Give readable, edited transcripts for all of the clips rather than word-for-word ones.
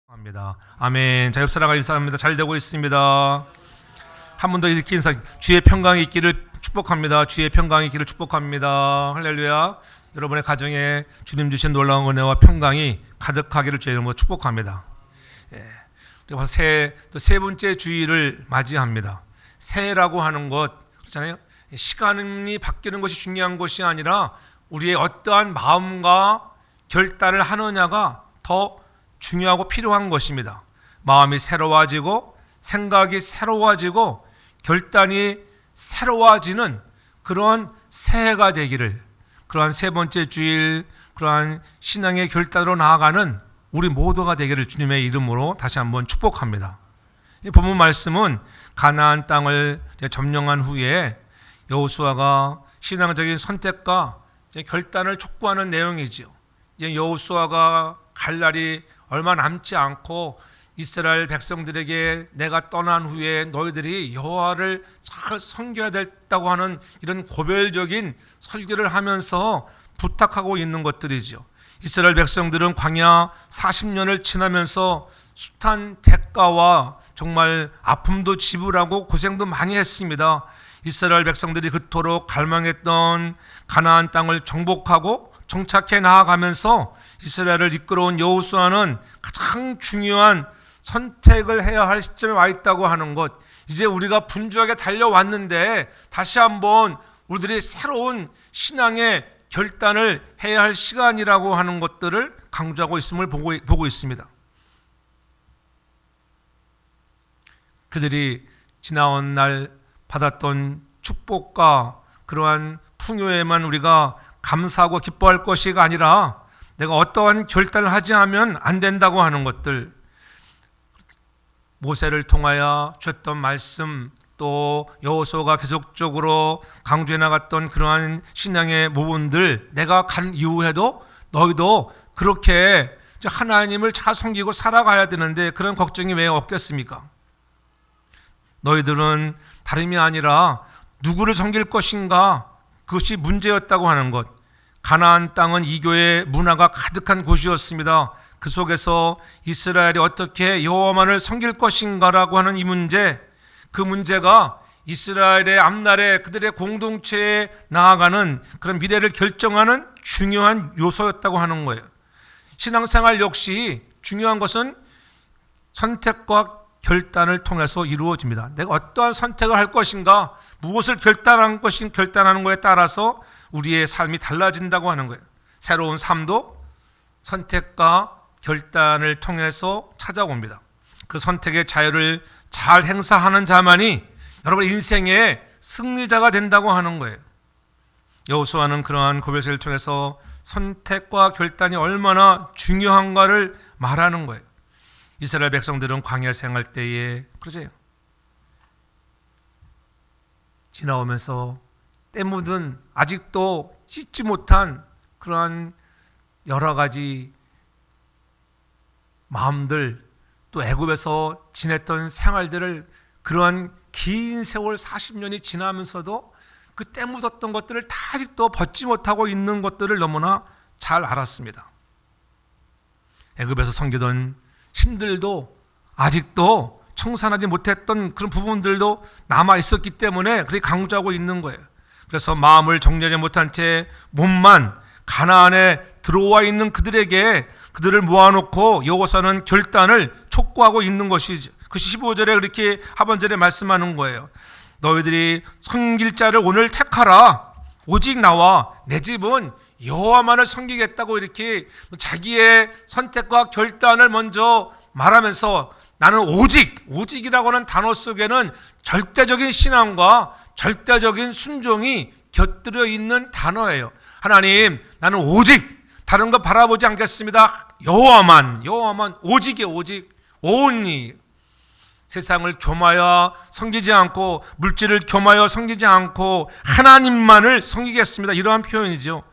합니다. 아멘. 자, 옆사람과 인사합니다. 잘 되고 있습니다. 한 번 더 이렇게 인사. 주의 평강이 있기를 축복합니다. 주의 평강이 있기를 축복합니다. 할렐루야. 여러분의 가정에 주님 주신 놀라운 은혜와 평강이 가득하기를 주의 이름으로 축복합니다. 그리고 세 번째 주일을 맞이합니다. 새해라고 하는 것 그렇잖아요. 시간이 바뀌는 것이 중요한 것이 아니라 우리의 어떠한 마음과 결단을 하느냐가 더 중요하고 필요한 것입니다. 마음이 새로워지고 생각이 새로워지고 결단이 새로워지는 그런 새해가 되기를, 그러한 세 번째 주일, 그러한 신앙의 결단으로 나아가는 우리 모두가 되기를 주님의 이름으로 다시 한번 축복합니다. 이 본문 말씀은 가나안 땅을 점령한 후에 여호수아가 신앙적인 선택과 결단을 촉구하는 내용이지요. 이제 여호수아가 갈 날이 얼마 남지 않고 이스라엘 백성들에게 내가 떠난 후에 너희들이 여호와를 잘 섬겨야 된다고 하는 이런 고별적인 설교를 하면서 부탁하고 있는 것들이죠. 이스라엘 백성들은 광야 40년을 지나면서 숱한 대가와 정말 아픔도 지불하고 고생도 많이 했습니다. 이스라엘 백성들이 그토록 갈망했던 가나안 땅을 정복하고 정착해 나아가면서 이스라엘을 이끌어온 여호수아는 가장 중요한 선택을 해야 할 시점에 와 있다고 하는 것, 이제 우리가 분주하게 달려왔는데 다시 한번 우리들이 새로운 신앙의 결단을 해야 할 시간이라고 하는 것들을 강조하고 있음을 보고 있습니다. 그들이 지나온 날 받았던 축복과 그러한 풍요에만 우리가 감사하고 기뻐할 것이 아니라 내가 어떠한 결단을 하지 않으면 안 된다고 하는 것들, 모세를 통하여 주셨던 말씀, 또 여호수아가 계속적으로 강조해 나갔던 그러한 신앙의 부분들, 내가 간 이후에도 너희도 그렇게 하나님을 잘 섬기고 살아가야 되는데 그런 걱정이 왜 없겠습니까? 너희들은 다름이 아니라 누구를 섬길 것인가, 그것이 문제였다고 하는 것. 가나안 땅은 이교의 문화가 가득한 곳이었습니다. 그 속에서 이스라엘이 어떻게 여호와만을 섬길 것인가라고 하는 이 문제, 그 문제가 이스라엘의 앞날에 그들의 공동체에 나아가는 그런 미래를 결정하는 중요한 요소였다고 하는 거예요. 신앙생활 역시 중요한 것은 선택과 결단을 통해서 이루어집니다. 내가 어떠한 선택을 할 것인가, 무엇을 결단하는 것에 따라서 우리의 삶이 달라진다고 하는 거예요. 새로운 삶도 선택과 결단을 통해서 찾아옵니다. 그 선택의 자유를 잘 행사하는 자만이 여러분의 인생의 승리자가 된다고 하는 거예요. 여호수아는 그러한 고별세를 통해서 선택과 결단이 얼마나 중요한가를 말하는 거예요. 이스라엘 백성들은 광야 생활 때에 그러죠. 지나오면서 때 묻은 아직도 씻지 못한 그러한 여러 가지 마음들, 또 애굽에서 지냈던 생활들을, 그러한 긴 세월 40년이 지나면서도 그 때 묻었던 것들을 다 아직도 벗지 못하고 있는 것들을 너무나 잘 알았습니다. 애굽에서 섬기던 신들도 아직도 청산하지 못했던 그런 부분들도 남아 있었기 때문에 그렇게 강조하고 있는 거예요. 그래서 마음을 정리하지 못한 채 몸만 가나안에 들어와 있는 그들을 모아놓고 여호수아는 결단을 촉구하고 있는 것이죠. 그것이 15절에 그렇게 하반절에 말씀하는 거예요. 너희들이 섬길 자를 오늘 택하라. 오직 나와 내 집은 여호와만을 섬기겠다고 이렇게 자기의 선택과 결단을 먼저 말하면서, 나는 오직이라고 하는 단어 속에는 절대적인 신앙과 절대적인 순종이 곁들여 있는 단어예요. 하나님, 나는 오직 다른 거 바라보지 않겠습니다. 여호와만 오직이에요. 오직 온리. 세상을 겸하여 섬기지 않고 물질을 겸하여 섬기지 않고 하나님만을 섬기겠습니다. 이러한 표현이죠.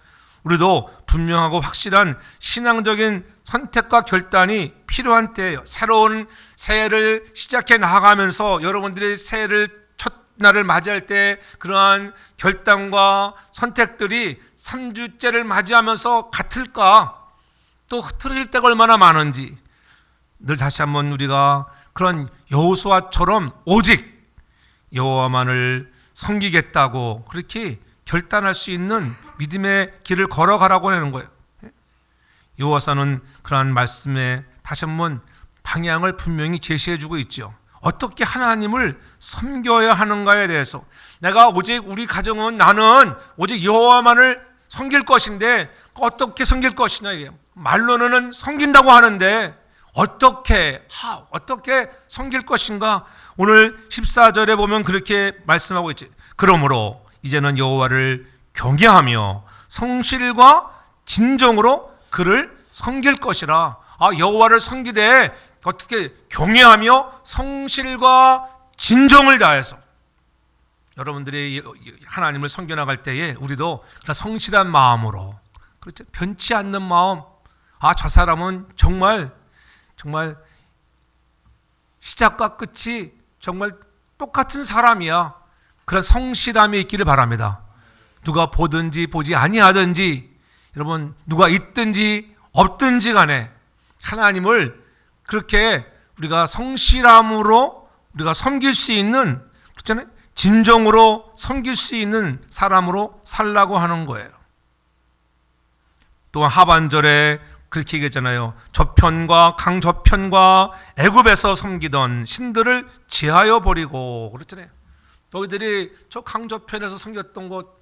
우리도 분명하고 확실한 신앙적인 선택과 결단이 필요한 때예요. 새로운 새해를 시작해 나가면서 여러분들이 새해를 첫날을 맞이할 때 그러한 결단과 선택들이 3주째를 맞이하면서 같을까? 또 흐트러질 때가 얼마나 많은지, 늘 다시 한번 우리가 그런 여호수아처럼 오직 여호와만을 섬기겠다고 그렇게 결단할 수 있는 믿음의 길을 걸어가라고 하는 거예요. 여호와서는 그러한 말씀에 다시 한번 방향을 분명히 제시해주고 있죠. 어떻게 하나님을 섬겨야 하는가에 대해서 내가 오직 우리 가정은 나는 오직 여호와만을 섬길 것인데 어떻게 섬길 것이냐 이게 말로는 섬긴다고 하는데 어떻게 섬길 것인가? 오늘 14절에 보면 그렇게 말씀하고 있지. 그러므로 이제는 여호와를 경외하며 성실과 진정으로 그를 섬길 것이라. 여호와를 섬기되 어떻게 경외하며 성실과 진정을 다해서 여러분들이 하나님을 섬겨나갈 때에 우리도 성실한 마음으로 그렇죠? 변치 않는 마음. 저 사람은 정말 시작과 끝이 정말 똑같은 사람이야. 그런 성실함이 있기를 바랍니다. 누가 보든지 보지 아니하든지 여러분 누가 있든지 없든지 간에 하나님을 그렇게 우리가 성실함으로 우리가 섬길 수 있는 그렇잖아요. 진정으로 섬길 수 있는 사람으로 살라고 하는 거예요. 또한 하반절에 그렇게 얘기했잖아요. 저편과 강저편과 애굽에서 섬기던 신들을 제하여 버리고 그랬잖아요. 너희들이 저 강저편에서 섬겼던 것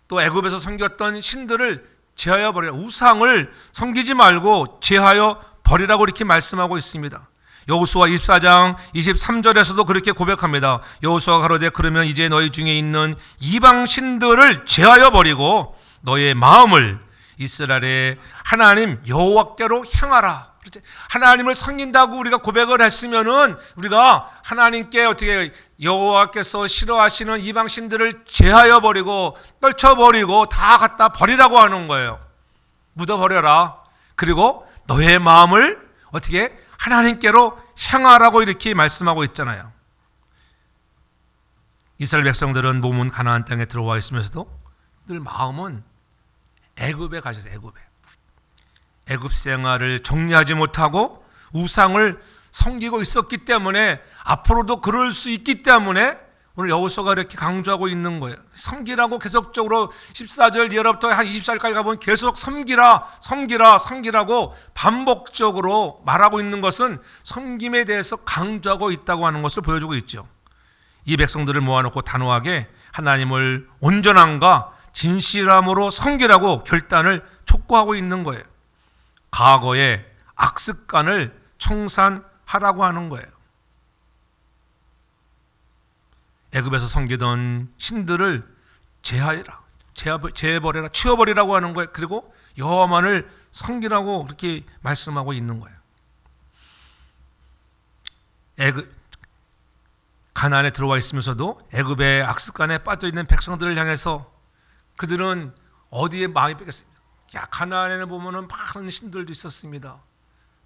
또 애굽에서 섬겼던 신들을 제하여 버리라. 우상을 섬기지 말고 제하여 버리라고 이렇게 말씀하고 있습니다. 여호수아 24장 23절에서도 그렇게 고백합니다. 여호수아가 가로되 그러면 이제 너희 중에 있는 이방 신들을 제하여 버리고 너의 마음을 이스라엘의 하나님 여호와께로 향하라. 그렇지? 하나님을 섬긴다고 우리가 고백을 했으면은 우리가 하나님께 어떻게 여호와께서 싫어하시는 이방 신들을 제하여 버리고 떨쳐버리고 다 갖다 버리라고 하는 거예요. 묻어버려라. 그리고 너의 마음을 어떻게 하나님께로 향하라고 이렇게 말씀하고 있잖아요. 이스라엘 백성들은 몸은 가나안 땅에 들어와 있으면서도 늘 마음은 애굽에 가셔서 애굽 생활을 정리하지 못하고 우상을 섬기고 있었기 때문에 앞으로도 그럴 수 있기 때문에 오늘 여호수아가 이렇게 강조하고 있는 거예요. 섬기라고 계속적으로 14절 이하로부터 한 24절까지 가보면 계속 섬기라고 반복적으로 말하고 있는 것은 섬김에 대해서 강조하고 있다고 하는 것을 보여주고 있죠. 이 백성들을 모아놓고 단호하게 하나님을 온전함과 진실함으로 섬기라고 결단을 촉구하고 있는 거예요. 과거의 악습관을 청산하라고 하는 거예요. 애굽에서 섬기던 신들을 제해버려라, 치워버리라고 하는 거예요. 그리고 여호와만을 섬기라고 그렇게 말씀하고 있는 거예요. 가나안에 들어와 있으면서도 애굽의 악습관에 빠져있는 백성들을 향해서 그들은 어디에 마음이 뺏겼습니까? 가나안에는 보면은 많은 신들도 있었습니다.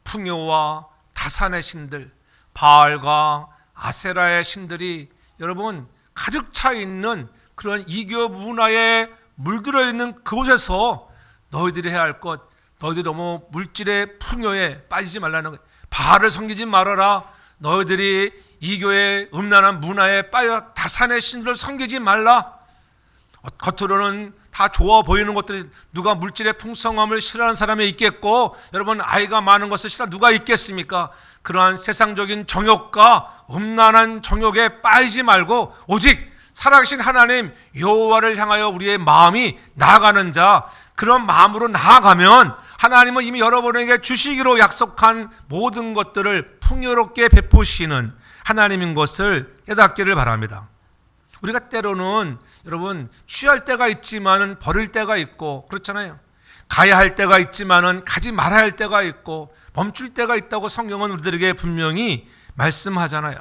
풍요와 다산의 신들, 바알과 아세라의 신들이 여러분 가득 차 있는 그런 이교 문화에 물들어 있는 그곳에서 너희들이 해야 할 것, 너희들이 너무 물질의 풍요에 빠지지 말라는 거예요. 바알을 섬기지 말아라. 너희들이 이교의 음란한 문화에 빠져 다산의 신들을 섬기지 말라. 겉으로는 다 좋아 보이는 것들이 누가 물질의 풍성함을 싫어하는 사람이 있겠고 여러분 아이가 많은 것을 싫어하는 누가 있겠습니까? 그러한 세상적인 정욕과 음란한 정욕에 빠지지 말고 오직 살아계신 하나님 여호와를 향하여 우리의 마음이 나아가는 자, 그런 마음으로 나아가면 하나님은 이미 여러분에게 주시기로 약속한 모든 것들을 풍요롭게 베푸시는 하나님인 것을 깨닫기를 바랍니다. 우리가 때로는 여러분 취할 때가 있지만은 버릴 때가 있고 그렇잖아요. 가야 할 때가 있지만은 가지 말아야 할 때가 있고 멈출 때가 있다고 성경은 우리들에게 분명히 말씀하잖아요.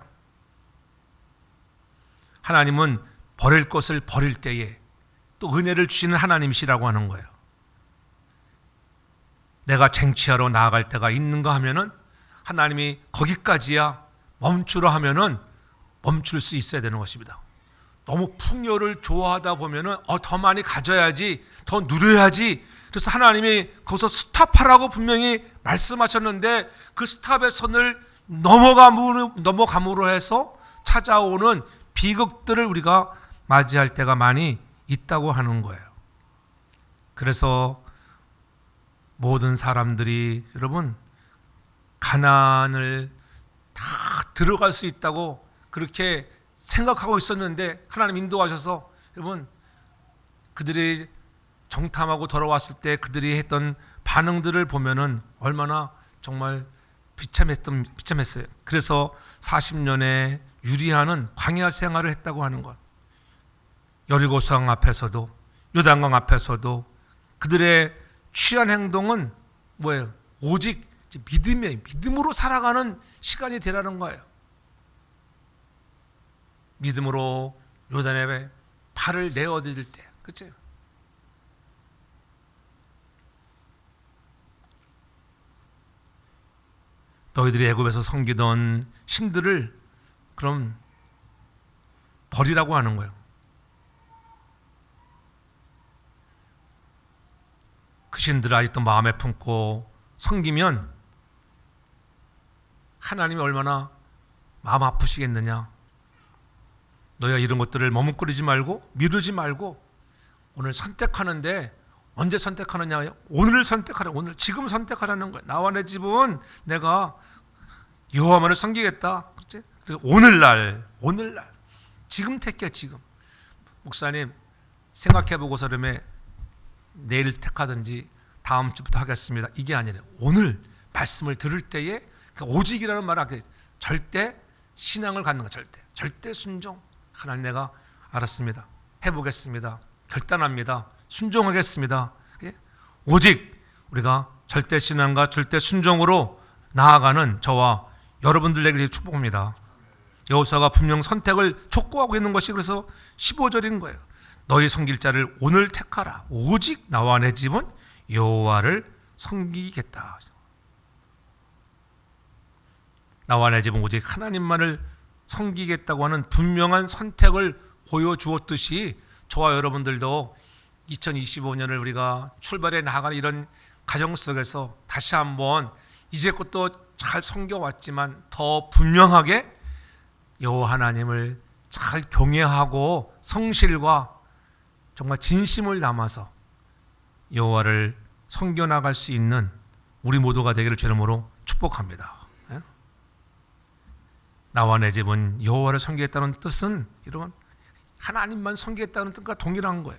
하나님은 버릴 것을 버릴 때에 또 은혜를 주시는 하나님이시라고 하는 거예요. 내가 쟁취하러 나아갈 때가 있는가 하면은 하나님이 거기까지야 멈추라 하면은 멈출 수 있어야 되는 것입니다. 너무 풍요를 좋아하다 보면은 더 많이 가져야지, 더 누려야지. 그래서 하나님이 거기서 스탑하라고 분명히 말씀하셨는데 그 스탑의 선을 넘어감으로 해서 찾아오는 비극들을 우리가 맞이할 때가 많이 있다고 하는 거예요. 그래서 모든 사람들이 여러분 가나안을 다 들어갈 수 있다고 그렇게 생각하고 있었는데 하나님 인도하셔서 여러분 그들이 정탐하고 돌아왔을 때 그들이 했던 반응들을 보면은 얼마나 정말 비참했어요. 그래서 40년의 유리하는 광야 생활을 했다고 하는 것. 여리고성 앞에서도 요단강 앞에서도 그들의 취한 행동은 뭐예요? 오직 믿음으로 살아가는 시간이 되라는 거예요. 믿음으로 요단에 발을 내어드릴 때, 그렇죠? 너희들이 애굽에서 섬기던 신들을 그럼 버리라고 하는 거예요. 그 신들을 아직도 마음에 품고 섬기면 하나님이 얼마나 마음 아프시겠느냐. 너희가 이런 것들을 머뭇거리지 말고 미루지 말고 오늘 선택하는데 언제 선택하느냐요? 오늘 선택하라. 오늘 지금 선택하라는 거예요. 나와 내 집은 내가 여호와만을 섬기겠다. 그래서 오늘날 지금 택해. 지금 목사님 생각해보고서 그러면 내일 택하든지 다음 주부터 하겠습니다. 이게 아니라 오늘 말씀을 들을 때에 오직이라는 말은 절대 신앙을 갖는 거. 절대 순종. 하나님 내가 알았습니다. 해보겠습니다. 결단합니다. 순종하겠습니다. 오직 우리가 절대 신앙과 절대 순종으로 나아가는 저와 여러분들에게 축복합니다. 여호수아가 분명 선택을 촉구하고 있는 것이 그래서 15절인 거예요. 너희 섬길 자를 오늘 택하라. 오직 나와 내 집은 여호와를 섬기겠다. 나와 내 집은 오직 하나님만을 섬기겠다고 하는 분명한 선택을 보여주었듯이 저와 여러분들도 2025년을 우리가 출발해 나가는 이런 가정 속에서 다시 한번 이제껏도 잘 섬겨왔지만 더 분명하게 여호와 하나님을 잘 경외하고 성실과 정말 진심을 담아서 여호와를 섬겨나갈 수 있는 우리 모두가 되기를 주의 이름으로 축복합니다. 나와 내 집은 여호와를 섬기겠다는 뜻은 이런 하나님만 섬기겠다는 뜻과 동일한 거예요.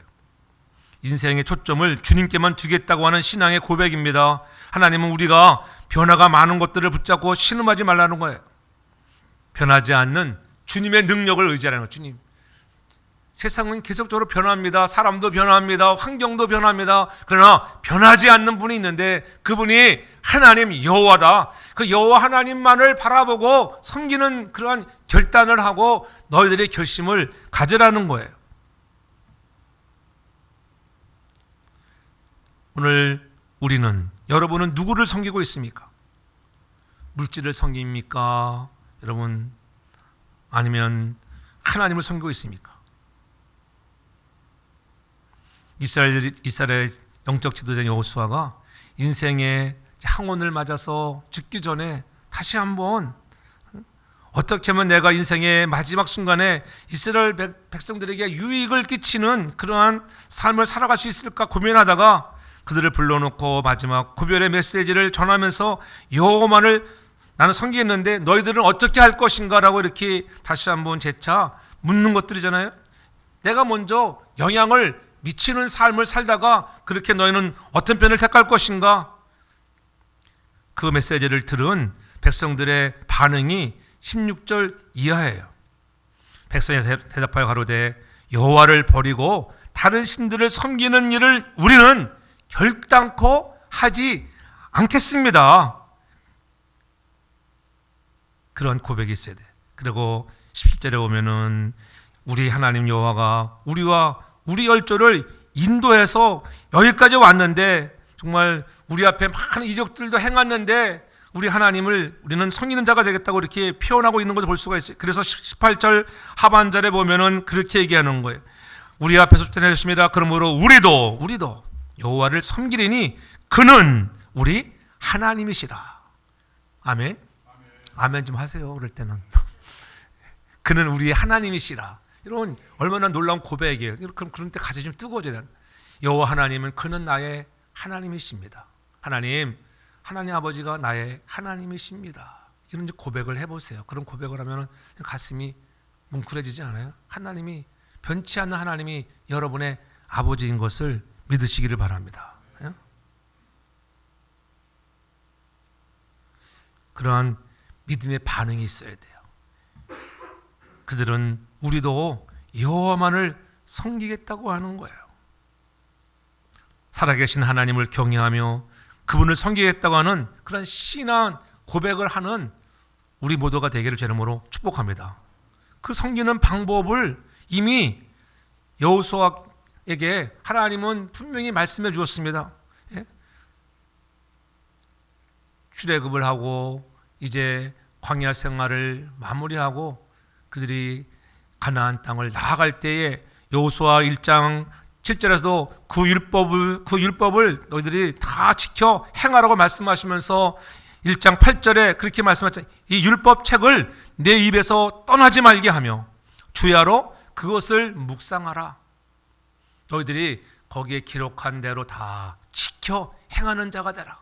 인생의 초점을 주님께만 두겠다고 하는 신앙의 고백입니다. 하나님은 우리가 변화가 많은 것들을 붙잡고 신음하지 말라는 거예요. 변하지 않는 주님의 능력을 의지하라는 거예요. 주님. 세상은 계속적으로 변합니다. 사람도 변합니다. 환경도 변합니다. 그러나 변하지 않는 분이 있는데 그분이 하나님 여호와다. 그 여호와 하나님만을 바라보고 섬기는 그러한 결단을 하고 너희들의 결심을 가져라는 거예요. 오늘 우리는 여러분은 누구를 섬기고 있습니까? 물질을 섬깁니까? 여러분 아니면 하나님을 섬기고 있습니까? 이스라엘의 영적 지도자인 여호수아가 인생의 항원을 맞아서 죽기 전에 다시 한번 어떻게 하면 내가 인생의 마지막 순간에 이스라엘 백성들에게 유익을 끼치는 그러한 삶을 살아갈 수 있을까 고민하다가 그들을 불러놓고 마지막 구별의 메시지를 전하면서 여호와만을 나는 섬기겠는데 너희들은 어떻게 할 것인가 라고 이렇게 다시 한번 재차 묻는 것들이잖아요. 내가 먼저 영향을 미치는 삶을 살다가 그렇게 너희는 어떤 편을 택할 것인가? 그 메시지를 들은 백성들의 반응이 16절 이하예요. 백성이 대답하여 가로되 여호와를 버리고 다른 신들을 섬기는 일을 우리는 결단코 하지 않겠습니다. 그런 고백이 있어야 돼. 그리고 17절에 보면은 우리 하나님 여호와가 우리와 우리 열조를 인도해서 여기까지 왔는데 정말 우리 앞에 많은 이적들도 행했는데 우리 하나님을 우리는 섬기는 자가 되겠다고 이렇게 표현하고 있는 것을 볼 수가 있어요. 그래서 18절 하반절에 보면은 그렇게 얘기하는 거예요. 우리 앞에서 주관하셨습니다. 그러므로 우리도 여호와를 섬기리니 그는 우리 하나님이시라. 아멘. 아멘 좀 하세요. 그럴 때는. 그는 우리 하나님이시라. 이런 얼마나 놀라운 고백이에요. 그런 때 가슴이 좀 뜨거워져야 돼. 여호와 하나님은 그는 나의 하나님이십니다. 하나님 아버지가 나의 하나님이십니다. 이런 고백을 해보세요. 그런 고백을 하면 가슴이 뭉클해지지 않아요? 하나님이 변치 않는 하나님이 여러분의 아버지인 것을 믿으시기를 바랍니다. 그러한 믿음의 반응이 있어야 돼요. 그들은 우리도 여호와만을 섬기겠다고 하는 거예요. 살아계신 하나님을 경외하며 그분을 섬기겠다고 하는 그런 신앙 고백을 하는 우리 모두가 되기를 제 이름으로 축복합니다. 그 섬기는 방법을 이미 여호수아에게 하나님은 분명히 말씀해 주었습니다. 출애굽을 하고 이제 광야 생활을 마무리하고 그들이 가나안 땅을 나아갈 때에 여호수아 1장 7절에서도 그 율법을 너희들이 다 지켜 행하라고 말씀하시면서 1장 8절에 그렇게 말씀하셨죠. 이 율법책을 내 입에서 떠나지 말게 하며 주야로 그것을 묵상하라. 너희들이 거기에 기록한 대로 다 지켜 행하는 자가 되라.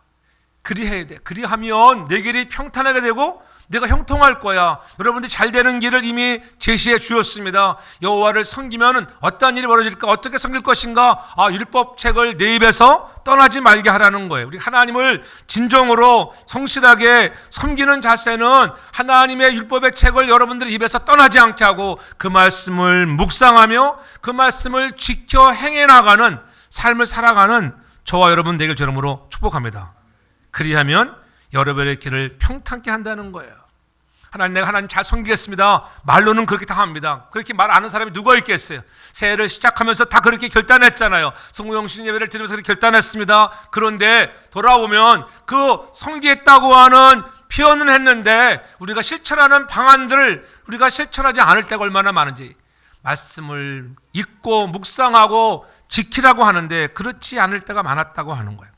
그리해야 돼. 그리하면 내 길이 평탄하게 되고 내가 형통할 거야. 여러분들이 잘 되는 길을 이미 제시해 주었습니다. 여호와를 섬기면 어떤 일이 벌어질까? 어떻게 섬길 것인가? 율법책을 내 입에서 떠나지 말게 하라는 거예요. 우리 하나님을 진정으로 성실하게 섬기는 자세는 하나님의 율법의 책을 여러분들의 입에서 떠나지 않게 하고 그 말씀을 묵상하며 그 말씀을 지켜 행해 나가는 삶을 살아가는 저와 여러분 되길 저름으로 축복합니다. 그리하면 여러분의 길을 평탄케 한다는 거예요. 내가 하나님 잘 섬기겠습니다. 말로는 그렇게 다 합니다. 그렇게 말 안 하는 사람이 누가 있겠어요? 새해를 시작하면서 다 그렇게 결단했잖아요. 성구영신 예배를 드리면서 그렇게 결단했습니다. 그런데 돌아오면 그 섬기겠다고 하는 표현은 했는데 우리가 실천하는 방안들을 우리가 실천하지 않을 때가 얼마나 많은지 말씀을 읽고 묵상하고 지키라고 하는데 그렇지 않을 때가 많았다고 하는 거예요.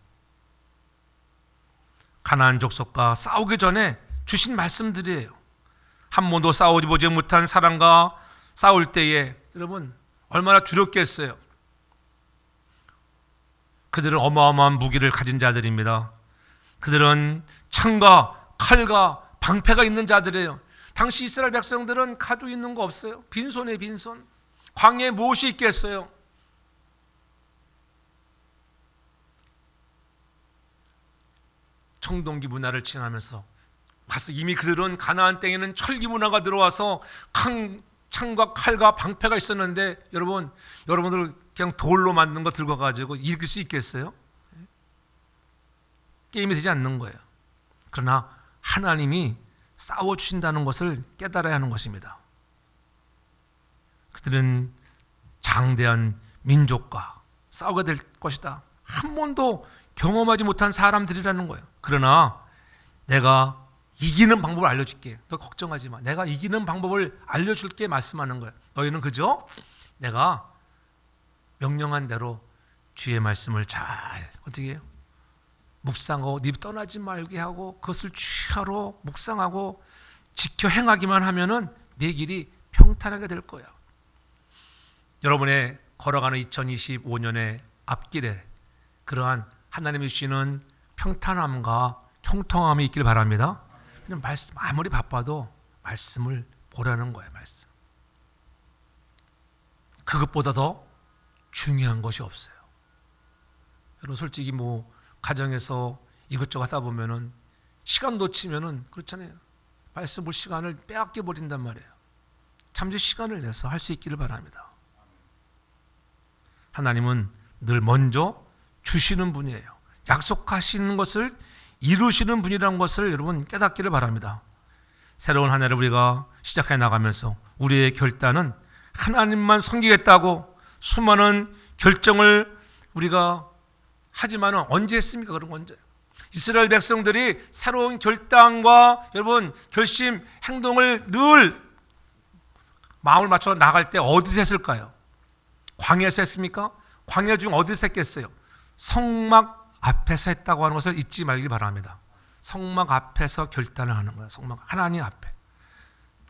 가나안 족속과 싸우기 전에 주신 말씀들이에요. 한 번도 싸우지 보지 못한 사람과 싸울 때에 여러분 얼마나 두렵겠어요. 그들은 어마어마한 무기를 가진 자들입니다. 그들은 창과 칼과 방패가 있는 자들이에요. 당시 이스라엘 백성들은 가지고 있는 거 없어요. 빈손에 빈손. 광야에 무엇이 있겠어요? 청동기 문화를 지나면서 가서 이미 그들은 가나안 땅에는 철기 문화가 들어와서 창과 칼과 방패가 있었는데 여러분들 그냥 돌로 만든 거 들고 가지고 이길 수 있겠어요? 게임이 되지 않는 거예요. 그러나 하나님이 싸워주신다는 것을 깨달아야 하는 것입니다. 그들은 장대한 민족과 싸우게 될 것이다. 한 번도 경험하지 못한 사람들이라는 거예요. 그러나 내가 이기는 방법을 알려줄게. 너 걱정하지 마. 내가 이기는 방법을 알려줄게 말씀하는 거예요. 너희는 그저 내가 명령한 대로 주의 말씀을 잘 어떻게 해요? 묵상하고 네 떠나지 말게 하고 그것을 취하로 묵상하고 지켜 행하기만 하면은 내 길이 평탄하게 될 거야. 여러분의 걸어가는 2025년의 앞길에 그러한 하나님이 주시는 평탄함과 형통함이 있길 바랍니다. 말씀 아무리 바빠도 말씀을 보라는 거예요. 말씀. 그것보다 더 중요한 것이 없어요. 여러분 솔직히 가정에서 이것저것 하다 보면은 시간 놓치면은 그렇잖아요. 말씀 볼 시간을 빼앗겨 버린단 말이에요. 잠시 시간을 내서 할 수 있기를 바랍니다. 하나님은 늘 먼저 주시는 분이에요. 약속하시는 것을 이루시는 분이라는 것을 여러분 깨닫기를 바랍니다. 새로운 한 해를 우리가 시작해 나가면서 우리의 결단은 하나님만 섬기겠다고 수많은 결정을 우리가 하지만 언제 했습니까? 그런 건 언제? 이스라엘 백성들이 새로운 결단과 여러분 결심, 행동을 늘 마음을 맞춰 나갈 때 어디서 했을까요? 광야에서 했습니까? 광야 중 어디서 했겠어요? 성막 앞에서 했다고 하는 것을 잊지 말기 바랍니다. 성막 앞에서 결단을 하는 거예요. 성막, 하나님 앞에.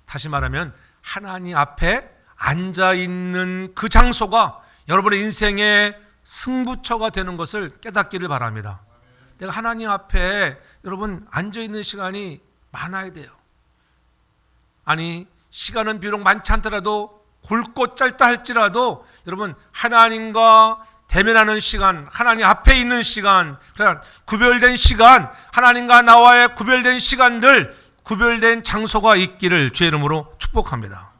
다시 말하면 하나님 앞에 앉아있는 그 장소가 여러분의 인생의 승부처가 되는 것을 깨닫기를 바랍니다. 내가 하나님 앞에 여러분 앉아있는 시간이 많아야 돼요. 아니 시간은 비록 많지 않더라도 굵고 짧다 할지라도 여러분 하나님과 대면하는 시간, 하나님 앞에 있는 시간, 구별된 시간, 하나님과 나와의 구별된 시간들, 구별된 장소가 있기를 주의 이름으로 축복합니다.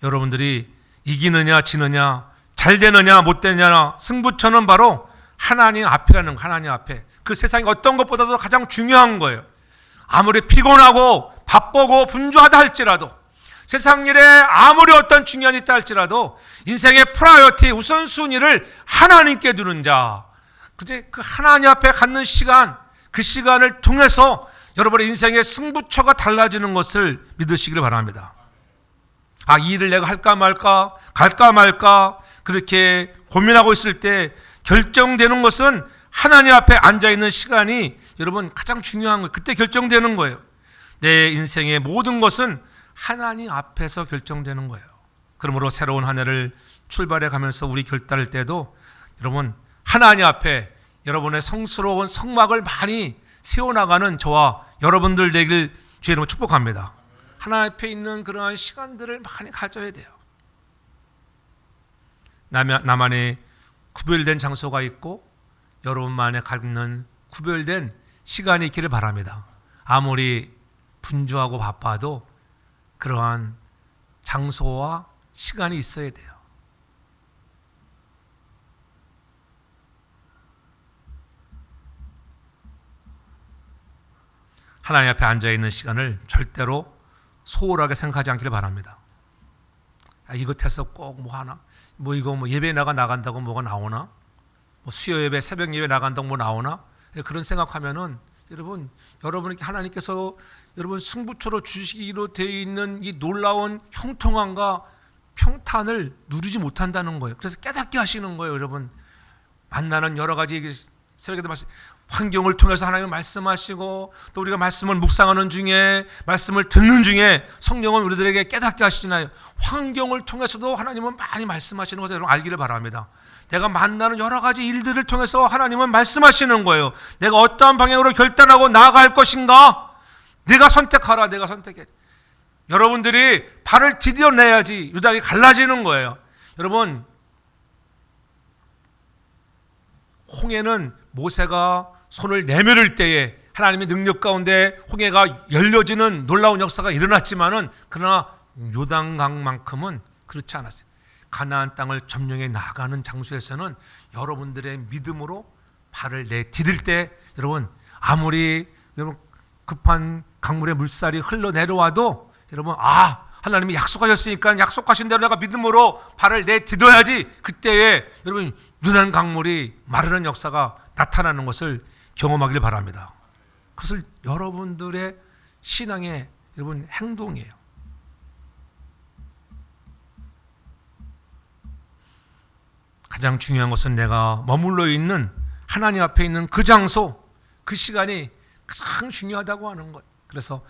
여러분들이 이기느냐 지느냐, 잘 되느냐 못 되느냐, 승부처는 바로 하나님 앞이라는 거, 하나님 앞에. 그 세상에 어떤 것보다도 가장 중요한 거예요. 아무리 피곤하고 바쁘고 분주하다 할지라도, 세상 일에 아무리 어떤 중요한 일이 있다 할지라도 인생의 프라이어티, 우선순위를 하나님께 두는 자, 그 하나님 앞에 갖는 시간, 그 시간을 통해서 여러분의 인생의 승부처가 달라지는 것을 믿으시기를 바랍니다. 이 일을 내가 할까 말까, 갈까 말까 그렇게 고민하고 있을 때 결정되는 것은 하나님 앞에 앉아있는 시간이 여러분 가장 중요한 거예요. 그때 결정되는 거예요. 내 인생의 모든 것은 하나님 앞에서 결정되는 거예요. 그러므로 새로운 한 해를 출발해 가면서 우리 결단할 때도 여러분 하나님 앞에 여러분의 성스러운 성막을 많이 세워나가는 저와 여러분들 되길 주의 이름으로 축복합니다. 하나님 앞에 있는 그러한 시간들을 많이 가져야 돼요. 나만의 구별된 장소가 있고 여러분만의 갖는 구별된 시간이 있기를 바랍니다. 아무리 분주하고 바빠도 그러한 장소와 시간이 있어야 돼요. 하나님 앞에 앉아있는 시간을 절대로 소홀하게 생각하지 않기를 바랍니다. 이것해서 꼭 뭐 하나, 예배 나간다고 뭐가 나오나? 수요 예배, 새벽 예배 나간다고 뭐 나오나? 그런 생각하면은 여러분에게 하나님께서 여러분 승부처로 주시기로 되어 있는 이 놀라운 형통함과 평탄을 누리지 못한다는 거예요. 그래서 깨닫게 하시는 거예요, 여러분. 만나는 여러 가지 새벽에도 환경을 통해서 하나님은 말씀하시고 또 우리가 말씀을 묵상하는 중에 말씀을 듣는 중에 성령은 우리들에게 깨닫게 하시잖아요. 환경을 통해서도 하나님은 많이 말씀하시는 것을 여러분 알기를 바랍니다. 내가 만나는 여러 가지 일들을 통해서 하나님은 말씀하시는 거예요. 내가 어떠한 방향으로 결단하고 나아갈 것인가? 내가 선택하라. 내가 선택해. 여러분들이 발을 디뎌내야지 유다가 갈라지는 거예요. 여러분, 홍해는 모세가 손을 내밀을 때에 하나님의 능력 가운데 홍해가 열려지는 놀라운 역사가 일어났지만은 그러나 요단강만큼은 그렇지 않았어요. 가나안 땅을 점령해 나가는 장소에서는 여러분들의 믿음으로 발을 내디딜 때 여러분 아무리 여러분 급한 강물의 물살이 흘러내려와도 여러분 하나님이 약속하셨으니까 약속하신 대로 내가 믿음으로 발을 내디뎌야지 그때에 여러분 요단 강물이 마르는 역사가 나타나는 것을 경험하길 바랍니다. 그것을 여러분들의 신앙의 여러분 행동이에요. 가장 중요한 것은 내가 머물러 있는 하나님 앞에 있는 그 장소, 그 시간이 가장 중요하다고 하는 것. 그래서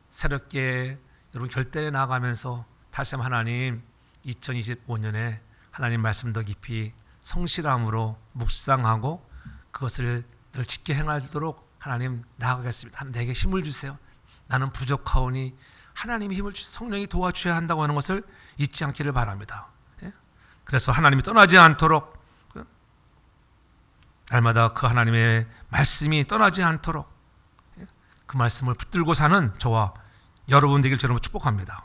새롭게 여러분 결단에 나아가면서 다시 한번 하나님 2025년에 하나님 말씀 더 깊이 성실함으로 묵상하고 그것을 늘 지켜 행하도록 하나님 나아가겠습니다. 내게 힘을 주세요. 나는 부족하오니 하나님이 힘을 성령이 도와주셔야 한다고 하는 것을 잊지 않기를 바랍니다. 그래서 하나님이 떠나지 않도록 날마다 그 하나님의 말씀이 떠나지 않도록 그 말씀을 붙들고 사는 저와 여러분 되길 저는 축복합니다.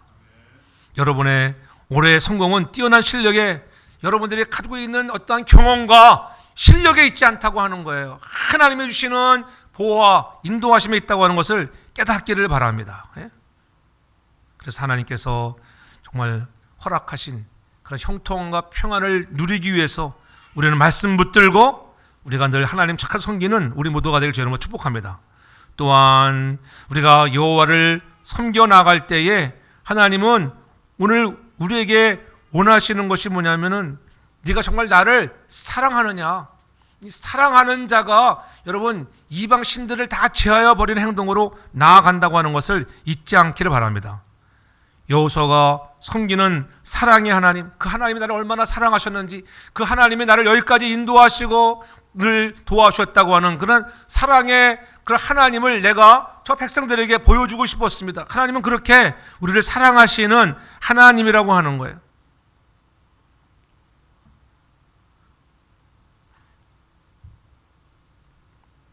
여러분의 올해의 성공은 뛰어난 실력에 여러분들이 가지고 있는 어떠한 경험과 실력에 있지 않다고 하는 거예요. 하나님이 주시는 보호와 인도하심에 있다고 하는 것을 깨닫기를 바랍니다. 그래서 하나님께서 정말 허락하신 그런 형통과 평안을 누리기 위해서 우리는 말씀 붙들고 우리가 늘 하나님 착한 섬기는 우리 모두가 되길 주님으로 축복합니다. 또한 우리가 여호와를 섬겨 나갈 때에 하나님은 오늘 우리에게 원하시는 것이 뭐냐면은 네가 정말 나를 사랑하느냐. 이 사랑하는 자가 여러분 이방 신들을 다 제하여 버리는 행동으로 나아간다고 하는 것을 잊지 않기를 바랍니다. 여호수아가 섬기는 사랑의 하나님, 그 하나님이 나를 얼마나 사랑하셨는지, 그 하나님이 나를 여기까지 인도하시고 를 도와주셨다고 하는 그런 사랑의 그 하나님을 내가 저 백성들에게 보여주고 싶었습니다. 하나님은 그렇게 우리를 사랑하시는 하나님이라고 하는 거예요.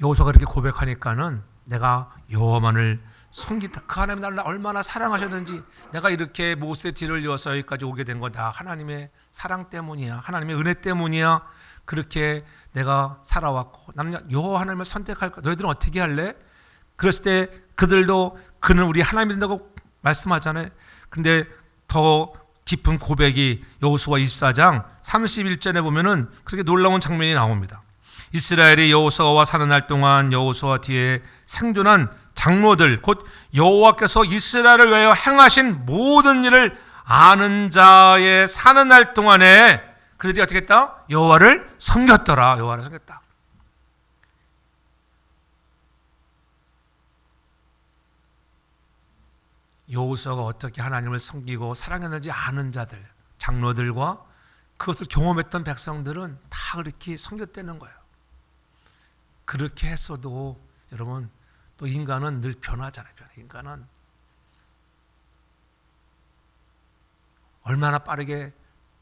여호수아가 그렇게 고백하니까는 내가 여호와만을 섬기다. 그 하나님 나를 얼마나 사랑하셨는지, 내가 이렇게 모세의 뒤를 이어서 여기까지 오게 된 건 다 하나님의 사랑 때문이야. 하나님의 은혜 때문이야. 그렇게 내가 살아왔고, 나는 여호와 하나님을 선택할까? 너희들은 어떻게 할래? 그랬을 때 그들도 그는 우리 하나님이 된다고 말씀하잖아요. 근데 더 깊은 고백이 여호수아 24장 31절에 보면은 그렇게 놀라운 장면이 나옵니다. 이스라엘이 여호수아와 사는 날 동안 여호수아 뒤에 생존한 장로들, 곧 여호와께서 이스라엘을 위하여 행하신 모든 일을 아는 자의 사는 날 동안에 그들이 어떻게 했다? 여호와를 섬겼더라. 여호와를 섬겼다. 여호수아가 어떻게 하나님을 섬기고 사랑했는지 아는 자들, 장로들과 그것을 경험했던 백성들은 다 그렇게 섬겼다는 거예요. 그렇게 했어도 여러분 또 인간은 늘 변하잖아요. 인간은 얼마나 빠르게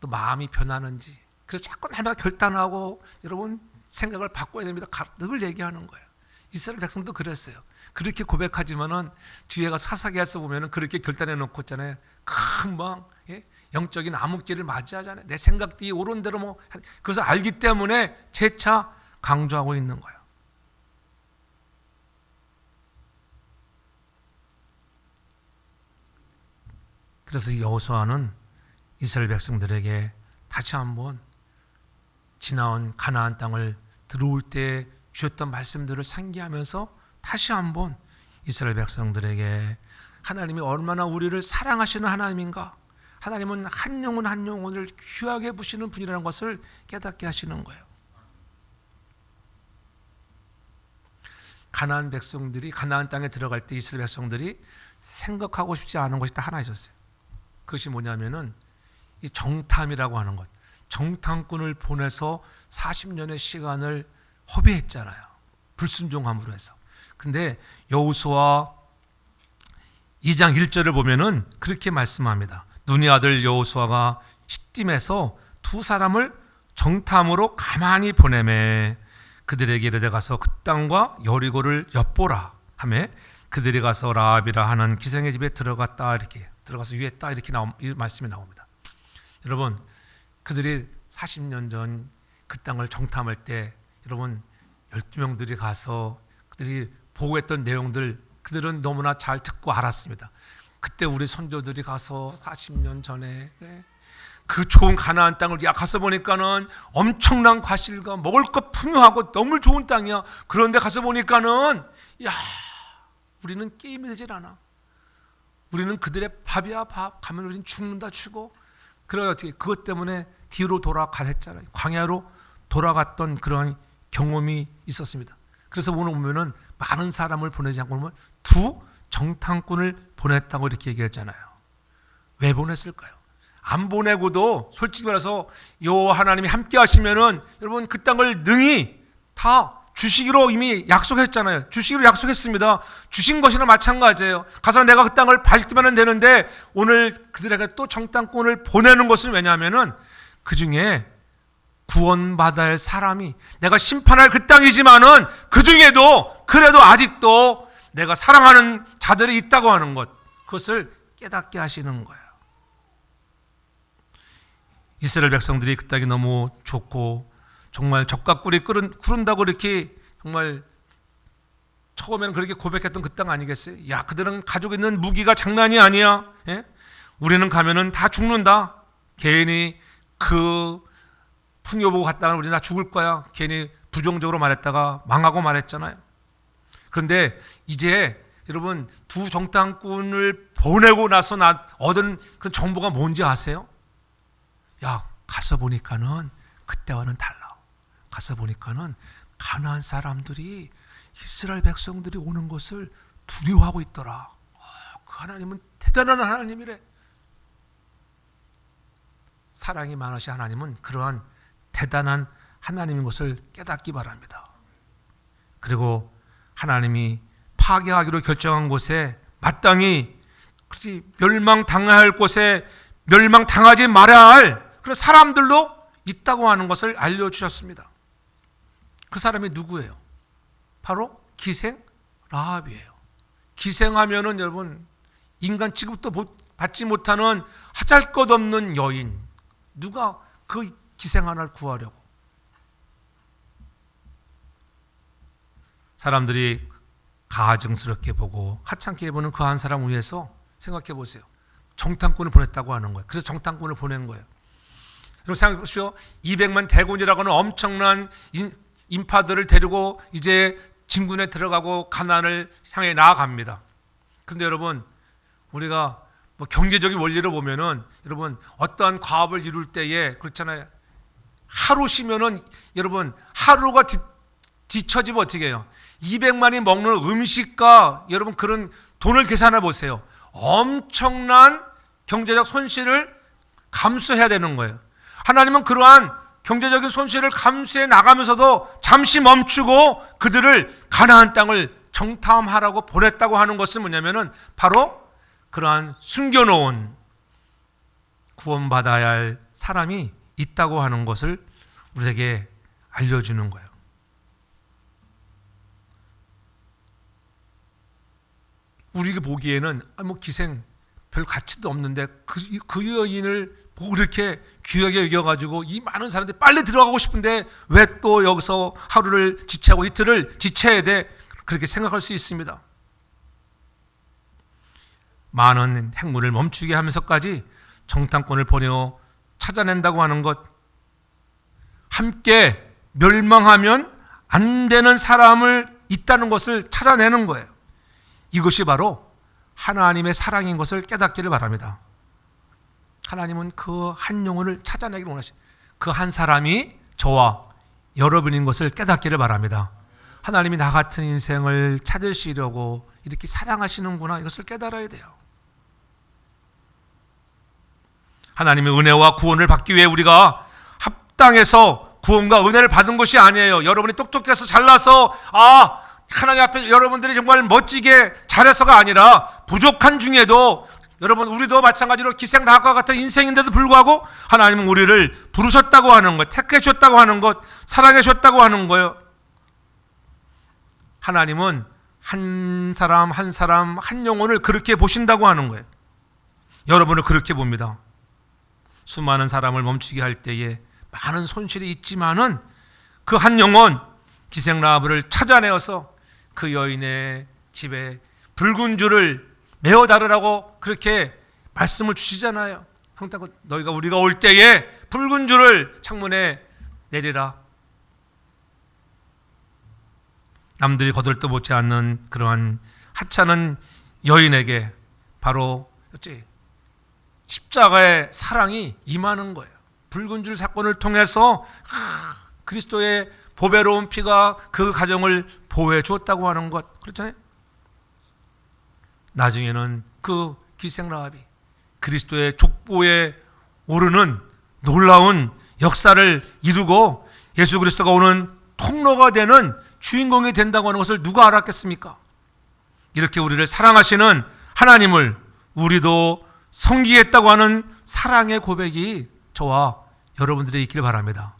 또 마음이 변하는지. 그래서 자꾸 날마다 결단하고 여러분 생각을 바꿔야 됩니다. 늘 얘기하는 거예요. 이스라엘 백성도 그랬어요. 그렇게 고백하지만은 뒤에 가서 사사기에서 보면은 그렇게 결단해 놓고 있잖아요. 금방 영적인 암흑기를 맞이하잖아요. 내 생각들이 옳은 대로 뭐 그것을 알기 때문에 재차 강조하고 있는 거예요. 그래서 여호수아는 이스라엘 백성들에게 다시 한번 지나온 가나안 땅을 들어올 때 주셨던 말씀들을 상기하면서 다시 한번 이스라엘 백성들에게 하나님이 얼마나 우리를 사랑하시는 하나님인가, 하나님은 한 영혼 한 영혼을 귀하게 보시는 분이라는 것을 깨닫게 하시는 거예요. 가나안 백성들이 가나안 땅에 들어갈 때 이스라엘 백성들이 생각하고 싶지 않은 것이 딱 하나 있었어요. 그것이 뭐냐면은 이 정탐이라고 하는 것. 정탐꾼을 보내서 40년의 시간을 허비했잖아요. 불순종함으로 해서. 근데 여호수아 2장 1절을 보면은 그렇게 말씀합니다. 눈의 아들 여호수아가 시딤에서 두 사람을 정탐으로 가만히 보내매 그들에게 이르되 가서 그 땅과 여리고를 엿보라 하매 그들이 가서 라합이라 하는 기생의 집에 들어갔다, 이렇게 들어가서 유했다, 이렇게 이 말씀이 나옵니다. 여러분, 그들이 40년 전 그 땅을 정탐할 때 여러분 12명들이 가서 그들이 보고했던 내용들 그들은 너무나 잘 듣고 알았습니다. 그때 우리 선조들이 가서 40년 전에 그 좋은 가나안 땅을 가서 보니까는 엄청난 과실과 먹을 것 풍요하고 너무 좋은 땅이야. 그런데 가서 보니까는 야, 우리는 게임이 되질 않아. 우리는 그들의 밥이야 밥. 가면 우리는 죽는다 죽어. 그래서 어떻게 그것 때문에 뒤로 돌아가랬잖아요. 광야로 돌아갔던 그러한 경험이 있었습니다. 그래서 오늘 보면은 많은 사람을 보내지 않고 보면 두 정탐꾼을 보냈다고 이렇게 얘기했잖아요. 왜 보냈을까요? 안 보내고도 솔직히 말해서 여호와 하나님이 함께 하시면은 여러분 그 땅을 능히 다 주시기로 이미 약속했잖아요. 주시기로 약속했습니다. 주신 것이나 마찬가지예요. 가서 내가 그 땅을 밟기만 되는데 오늘 그들에게 또 정탐꾼을 보내는 것은 왜냐하면은 그 중에 구원받아야 할 사람이 내가 심판할 그 땅이지만은 그 중에도 그래도 아직도 내가 사랑하는 자들이 있다고 하는 것, 그것을 깨닫게 하시는 거예요. 이스라엘 백성들이 그 땅이 너무 좋고 정말 적과 꿀이 끓은다고 이렇게 정말 처음에는 그렇게 고백했던 그 땅 아니겠어요? 야, 그들은 가지고 있는 무기가 장난이 아니야. 예? 우리는 가면은 다 죽는다. 괜히 그 풍요 보고 갔다가 우리 나 죽을 거야. 괜히 부정적으로 말했다가 망하고 말했잖아요. 그런데 이제 여러분 두 정탐꾼을 보내고 나서 얻은 그 정보가 뭔지 아세요? 야, 가서 보니까는 그때와는 달라. 가서 보니까는 가나안 사람들이 이스라엘 백성들이 오는 것을 두려워하고 있더라. 그 하나님은 대단한 하나님이래. 사랑이 많으신 하나님은 그러한 대단한 하나님인 것을 깨닫기 바랍니다. 그리고 하나님이 파괴하기로 결정한 곳에 마땅히 멸망당해야 할 곳에 멸망당하지 말아야 할 그런 사람들도 있다고 하는 것을 알려주셨습니다. 그 사람이 누구예요? 바로 기생 라합이에요. 기생하면은 여러분 인간 취급도 받지 못하는 하잘것없는 여인. 누가 그 기생 하나를 구하려고? 사람들이 가증스럽게 보고 하찮게 보는 그 한 사람 위해서 생각해 보세요. 정탐꾼을 보냈다고 하는 거예요. 그래서 정탐꾼을 보낸 거예요. 여러분 생각해 보십시오. 200만 대군이라고 하는 엄청난 인파들을 데리고 이제 진군에 들어가고 가나안을 향해 나아갑니다. 근데 여러분 우리가 뭐 경제적인 원리로 보면은 여러분 어떠한 과업을 이룰 때에 그렇잖아요. 하루 쉬면은 여러분 하루가 뒤처지면 어떻게 해요? 200만이 먹는 음식과 여러분 그런 돈을 계산해 보세요. 엄청난 경제적 손실을 감수해야 되는 거예요. 하나님은 그러한 경제적인 손실을 감수해 나가면서도 잠시 멈추고 그들을 가나안 땅을 정탐하라고 보냈다고 하는 것은 뭐냐면은 바로 그러한 숨겨놓은 구원받아야 할 사람이 있다고 하는 것을 우리에게 알려주는 거예요. 우리가 보기에는 뭐 기생 별 가치도 없는데 그 여인을 보고 그렇게 귀하게 여겨가지고 이 많은 사람들이 빨리 들어가고 싶은데 왜 또 여기서 하루를 지체하고 이틀을 지체해야 돼? 그렇게 생각할 수 있습니다. 많은 행물을 멈추게 하면서까지 정탐꾼을 보내어 찾아낸다고 하는 것, 함께 멸망하면 안 되는 사람을 있다는 것을 찾아내는 거예요. 이것이 바로 하나님의 사랑인 것을 깨닫기를 바랍니다. 하나님은 그 한 영혼을 찾아내기를 원하시고 그 한 사람이 저와 여러분인 것을 깨닫기를 바랍니다. 하나님이 나 같은 인생을 찾으시려고 이렇게 사랑하시는구나, 이것을 깨달아야 돼요. 하나님의 은혜와 구원을 받기 위해 우리가 합당해서 구원과 은혜를 받은 것이 아니에요. 여러분이 똑똑해서 잘나서 하나님 앞에 여러분들이 정말 멋지게 잘해서가 아니라 부족한 중에도 여러분 우리도 마찬가지로 기생 라합과 같은 인생인데도 불구하고 하나님은 우리를 부르셨다고 하는 것, 택해 주셨다고 하는 것, 사랑해 주셨다고 하는 거예요. 하나님은 한 사람 한 사람 한 영혼을 그렇게 보신다고 하는 거예요. 여러분을 그렇게 봅니다. 수많은 사람을 멈추게 할 때에 많은 손실이 있지만은 그 한 영혼 기생 라합을 찾아내어서 그 여인의 집에 붉은 줄을 메어 다르라고 그렇게 말씀을 주시잖아요. 너희가 우리가 올 때에 붉은 줄을 창문에 내리라. 남들이 거들떠 보지 않는 그러한 하찮은 여인에게 바로 십자가의 사랑이 임하는 거예요. 붉은 줄 사건을 통해서 그리스도의 보배로운 피가 그 가정을 보호해 주었다고 하는 것, 그렇잖아요. 나중에는 그 기생 라합이 그리스도의 족보에 오르는 놀라운 역사를 이루고 예수 그리스도가 오는 통로가 되는 주인공이 된다고 하는 것을 누가 알았겠습니까? 이렇게 우리를 사랑하시는 하나님을 우리도 섬기겠다고 하는 사랑의 고백이 저와 여러분들이 있기를 바랍니다.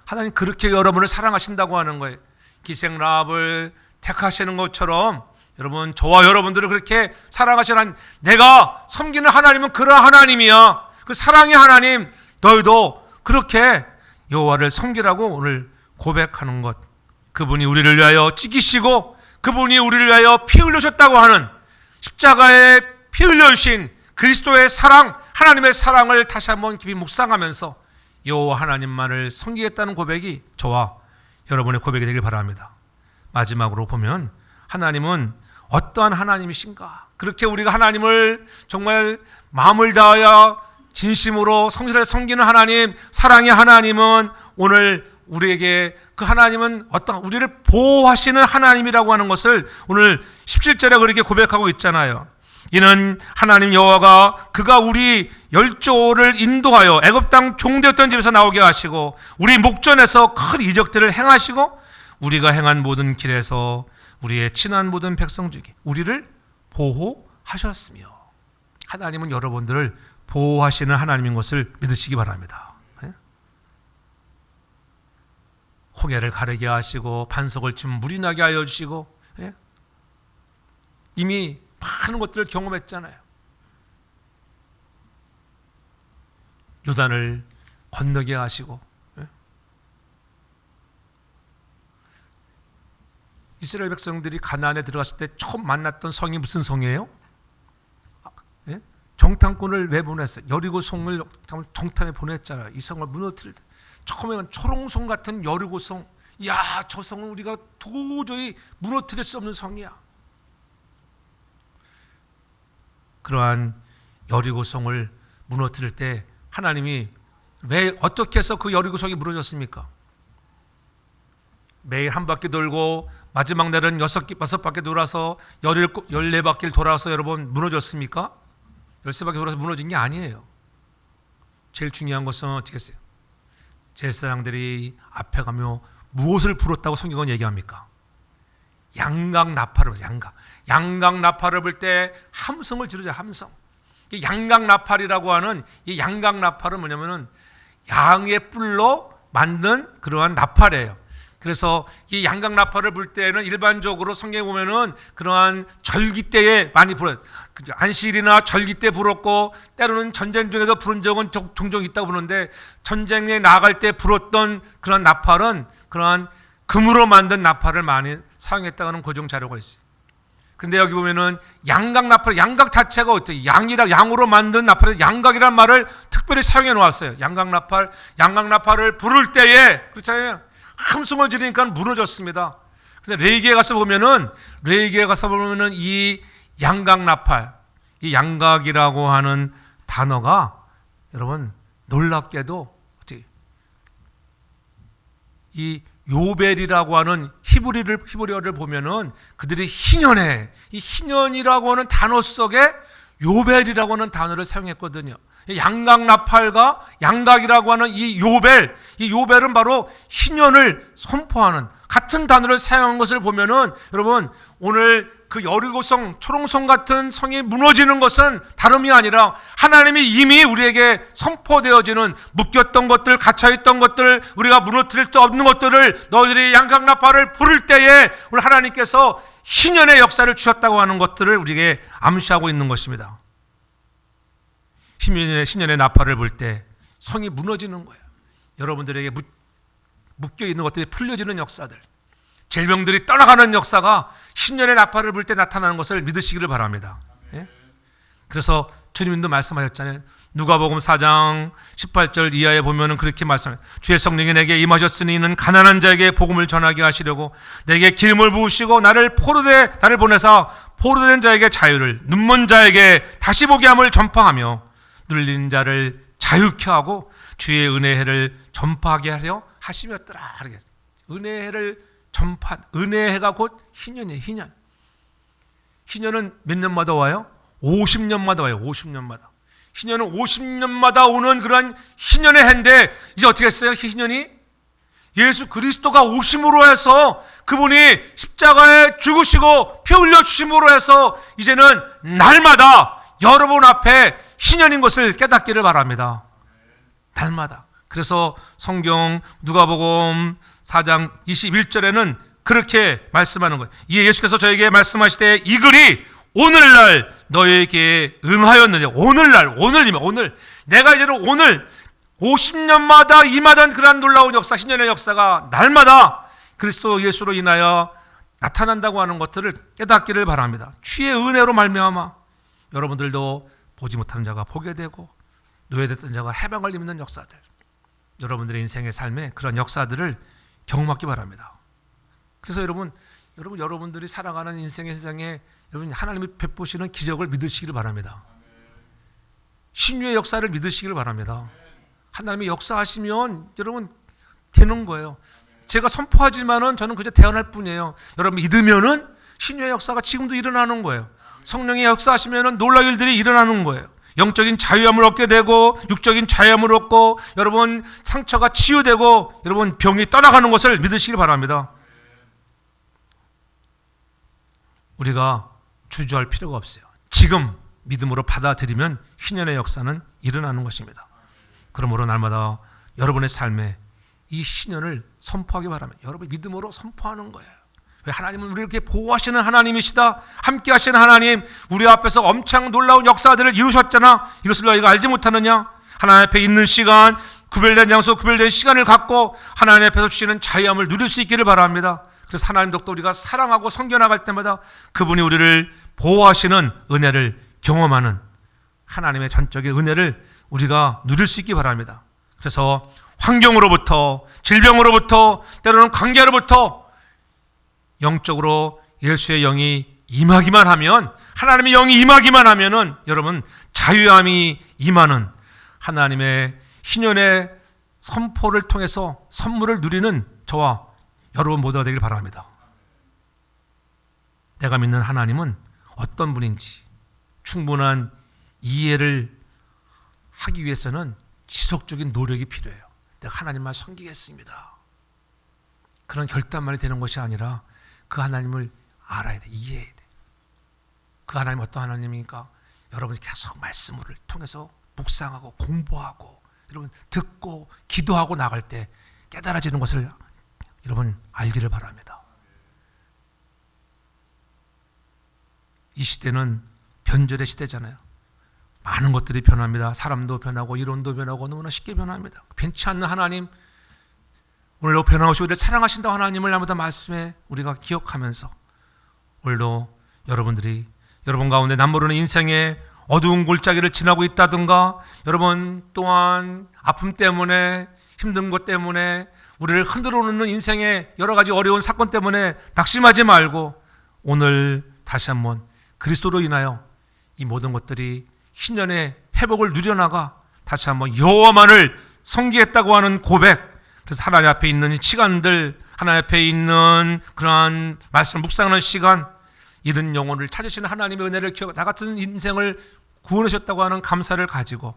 하나님 그렇게 여러분을 사랑하신다고 하는 거예요. 기생 라합을 택하시는 것처럼 여러분 저와 여러분들을 그렇게 사랑하시는 내가 섬기는 하나님은 그런 하나님이야. 그 사랑의 하나님, 너희도 그렇게 여호와를 섬기라고 오늘 고백하는 것, 그분이 우리를 위하여 찢기시고 그분이 우리를 위하여 피 흘리셨다고 하는 십자가에 피 흘려주신 그리스도의 사랑, 하나님의 사랑을 다시 한번 깊이 묵상하면서 여호와 하나님만을 섬기겠다는 고백이 저와 여러분의 고백이 되길 바랍니다. 마지막으로 보면 하나님은 어떠한 하나님이신가? 그렇게 우리가 하나님을 정말 마음을 다하여 진심으로 성실하게 섬기는 하나님, 사랑의 하나님은 오늘 우리에게 그 하나님은 우리를 보호하시는 하나님이라고 하는 것을 오늘 17절에 그렇게 고백하고 있잖아요. 이는 하나님 여호와가 그가 우리 열조를 인도하여 애굽 땅 종되었던 집에서 나오게 하시고 우리 목전에서 큰 이적들을 행하시고 우리가 행한 모든 길에서 우리의 친한 모든 백성 중에 우리를 보호하셨으며, 하나님은 여러분들을 보호하시는 하나님인 것을 믿으시기 바랍니다. 홍해를 가르게 하시고 반석을 치면 물이 나게 하여 주시고, 이미 많은 것들을 경험했잖아요. 요단을 건너게 하시고, 이스라엘 백성들이 가나안에 들어갔을 때 처음 만났던 성이 무슨 성이에요? 정탐꾼을 왜 보냈어요? 여리고 성을 정탐에 보냈잖아요. 이 성을 무너뜨릴 때 처음에는 초롱성 같은 여리고 성, 야, 저 성은 우리가 도저히 무너뜨릴 수 없는 성이야. 그러한 여리고 성을 무너뜨릴 때 하나님이 왜 어떻게 해서 그 여리고 성이 무너졌습니까? 매일 한 바퀴 돌고 마지막 날은 6바퀴 돌아서 14바퀴를 돌아서 여러분 무너졌습니까? 13바퀴 돌아서 무너진 게 아니에요. 제일 중요한 것은 어떻게 했어요? 제사장들이 앞에 가며 무엇을 불었다고 성경은 얘기합니까? 양각나팔을, 양각나팔을 불 때 함성을 지르자. 함성. 이 양각나팔이라고 하는 이 양각나팔은 뭐냐면은 양의 뿔로 만든 그러한 나팔이에요. 그래서 이 양각나팔을 불 때는 일반적으로 성경에 보면은 그러한 절기 때에 많이 불어요. 안식일이나 절기 때 불었고, 때로는 전쟁 중에서 부른 적은 종종 있다고 부르는데, 전쟁에 나갈 때 불었던 그런 나팔은 그러한 금으로 만든 나팔을 많이 사용했다는 고정 자료가 있어요. 근데 여기 보면은 양각나팔, 양각 자체가 어때요? 양으로 만든 나팔에 양각이란 말을 특별히 사용해 놓았어요. 양각나팔을 부를 때에, 그렇잖아요. 함성을 지르니까 무너졌습니다. 근데 레위기에 가서 보면은 이 양각나팔, 이 양각이라고 하는 단어가 여러분 놀랍게도 이 요벨이라고 하는 히브리어를 보면은 그들이 희년해, 이 희년이라고 하는 단어 속에 요벨이라고 하는 단어를 사용했거든요. 양각나팔과 양각이라고 하는 이 요벨은 바로 희년을 선포하는 같은 단어를 사용한 것을 보면은 여러분, 오늘 그 여리고성, 초롱성 같은 성이 무너지는 것은 다름이 아니라 하나님이 이미 우리에게 선포되어지는, 묶였던 것들, 갇혀있던 것들, 우리가 무너뜨릴 수 없는 것들을 너희들이 양각나팔을 부를 때에 우리 하나님께서 희년의 역사를 주셨다고 하는 것들을 우리에게 암시하고 있는 것입니다. 신년의 나팔을 불 때 성이 무너지는 거예요. 여러분들에게 묶여있는 것들이 풀려지는 역사들, 질병들이 떠나가는 역사가 신년의 나팔을 불 때 나타나는 것을 믿으시기를 바랍니다. 그래서 주님도 말씀하셨잖아요. 누가복음 4장 18절 이하에 보면은 그렇게 말씀해요. 주의 성령이 내게 임하셨으니 이는 가난한 자에게 복음을 전하게 하시려고 내게 기름을 부으시고 나를 보내사 포로된 자에게 자유를, 눈먼 자에게 다시 보게 함을 전파하며 눌린 자를 자유케 하고 주의 은혜를 전파하게 하려 하시었더라. 은혜를 은혜가 곧 희년이에요. 희년은 몇 년마다 와요? 50년마다 와요. 50년마다. 희년은 50년마다 오는 그런 희년의 해인데, 이제 어떻게 했어요? 희년이 예수 그리스도가 오심으로 해서, 그분이 십자가에 죽으시고 피 흘려 주심으로 해서 이제는 날마다 여러분 앞에 희년인 것을 깨닫기를 바랍니다. 날마다. 그래서 성경 누가복음 4장 21절에는 그렇게 말씀하는 거예요. 이에 예수께서 저에게 말씀하시되 이 글이 오늘날 너에게 응하였느냐. 오늘. 내가 이제는 오늘 50년마다 임하던 그러한 놀라운 역사, 신년의 역사가 날마다 그리스도 예수로 인하여 나타난다고 하는 것들을 깨닫기를 바랍니다. 주의 은혜로 말미암아 여러분들도 보지 못하는 자가 보게 되고 노예됐던 자가 해방을 입는 역사들, 여러분들의 인생의 삶에 그런 역사들을 경험하기 바랍니다. 그래서 여러분들이 살아가는 인생의 세상에 여러분 하나님이 베푸시는 기적을 믿으시기를 바랍니다. 신유의 역사를 믿으시기를 바랍니다. 하나님이 역사하시면 여러분 되는 거예요. 제가 선포하지만은 저는 그저 대언할 뿐이에요. 여러분 믿으면은 신유의 역사가 지금도 일어나는 거예요. 성령의 역사하시면은 놀라운 일들이 일어나는 거예요. 영적인 자유함을 얻게 되고 육적인 자유함을 얻고 여러분 상처가 치유되고 여러분 병이 떠나가는 것을 믿으시길 바랍니다. 우리가 주저할 필요가 없어요. 지금 믿음으로 받아들이면 신년의 역사는 일어나는 것입니다. 그러므로 날마다 여러분의 삶에 이 신년을 선포하기 바랍니다. 여러분 믿음으로 선포하는 거예요. 왜? 하나님은 우리를 이렇게 보호하시는 하나님이시다. 함께 하시는 하나님, 우리 앞에서 엄청 놀라운 역사들을 이루셨잖아. 이것을 너희가 알지 못하느냐? 하나님 앞에 있는 시간, 구별된 장소, 구별된 시간을 갖고 하나님 앞에서 주시는 자유함을 누릴 수 있기를 바랍니다. 그래서 하나님도 또 우리가 사랑하고 섬겨나갈 때마다 그분이 우리를 보호하시는 은혜를 경험하는 하나님의 전적인 은혜를 우리가 누릴 수 있기 바랍니다. 그래서 환경으로부터, 질병으로부터, 때로는 관계로부터 영적으로 예수의 영이 임하기만 하면, 하나님의 영이 임하기만 하면은 여러분 자유함이 임하는 하나님의 신년의 선포를 통해서 선물을 누리는 저와 여러분 모두가 되길 바랍니다. 내가 믿는 하나님은 어떤 분인지 충분한 이해를 하기 위해서는 지속적인 노력이 필요해요. 내가 하나님만 섬기겠습니다. 그런 결단만이 되는 것이 아니라 그 하나님을 알아야 돼. 이해해야 돼. 그 하나님 어떤 하나님입니까? 여러분이 계속 말씀을 통해서 묵상하고 공부하고 여러분 듣고 기도하고 나갈 때 깨달아지는 것을 여러분 알기를 바랍니다. 이 시대는 변절의 시대잖아요. 많은 것들이 변합니다. 사람도 변하고 이론도 변하고 너무나 쉽게 변합니다. 변치 않는 하나님, 오늘도 변함없이 우리를 사랑하신다 하나님을 날마다 말씀에 우리가 기억하면서 오늘도 여러분 가운데 남모르는 인생의 어두운 골짜기를 지나고 있다든가 여러분 또한 아픔 때문에 힘든 것 때문에 우리를 흔들어 놓는 인생의 여러 가지 어려운 사건 때문에 낙심하지 말고 오늘 다시 한번 그리스도로 인하여 이 모든 것들이 신년의 회복을 누려나가 다시 한번 여호와만을 섬기겠다고 하는 고백, 그래서 하나님 앞에 있는 이 시간들, 하나님 앞에 있는 그러한 말씀을 묵상하는 시간, 잃은 영혼을 찾으시는 하나님의 은혜를 기억, 나 같은 인생을 구원하셨다고 하는 감사를 가지고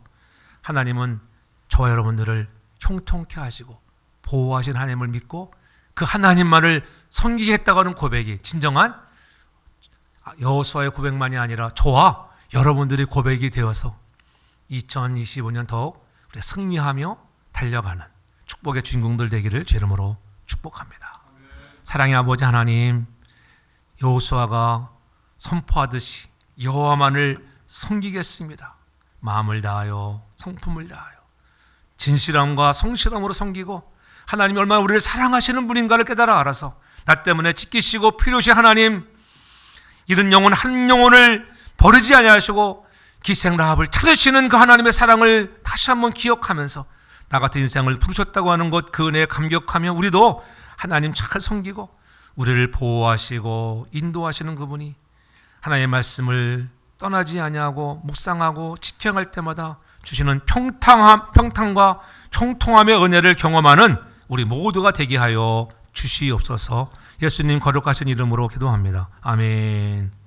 하나님은 저와 여러분들을 형통케 하시고 보호하신 하나님을 믿고 그 하나님만을 섬기겠다고 하는 고백이 진정한 여호수아의 고백만이 아니라 저와 여러분들의 고백이 되어서 2025년 더욱 우리가 승리하며 달려가는 축복의 주인공들 되기를 주 이름으로 축복합니다. 사랑의 아버지 하나님, 여호수아가 선포하듯이 여호와만을 섬기겠습니다. 마음을 다하여 성품을 다하여 진실함과 성실함으로 섬기고 하나님이 얼마나 우리를 사랑하시는 분인가를 깨달아 알아서 나 때문에 지키시고 필요시 하나님 잃은 영혼 한 영혼을 버리지 아니하시고 기생 라합을 찾으시는 그 하나님의 사랑을 다시 한번 기억하면서 나 같은 인생을 부르셨다고 하는 것 그 은혜에 감격하며 우리도 하나님 잘 섬기고 우리를 보호하시고 인도하시는 그분이 하나님의 말씀을 떠나지 아니하고 묵상하고 지켜갈 때마다 주시는 평탄과 총통함의 은혜를 경험하는 우리 모두가 되게 하여 주시옵소서. 예수님 거룩하신 이름으로 기도합니다. 아멘.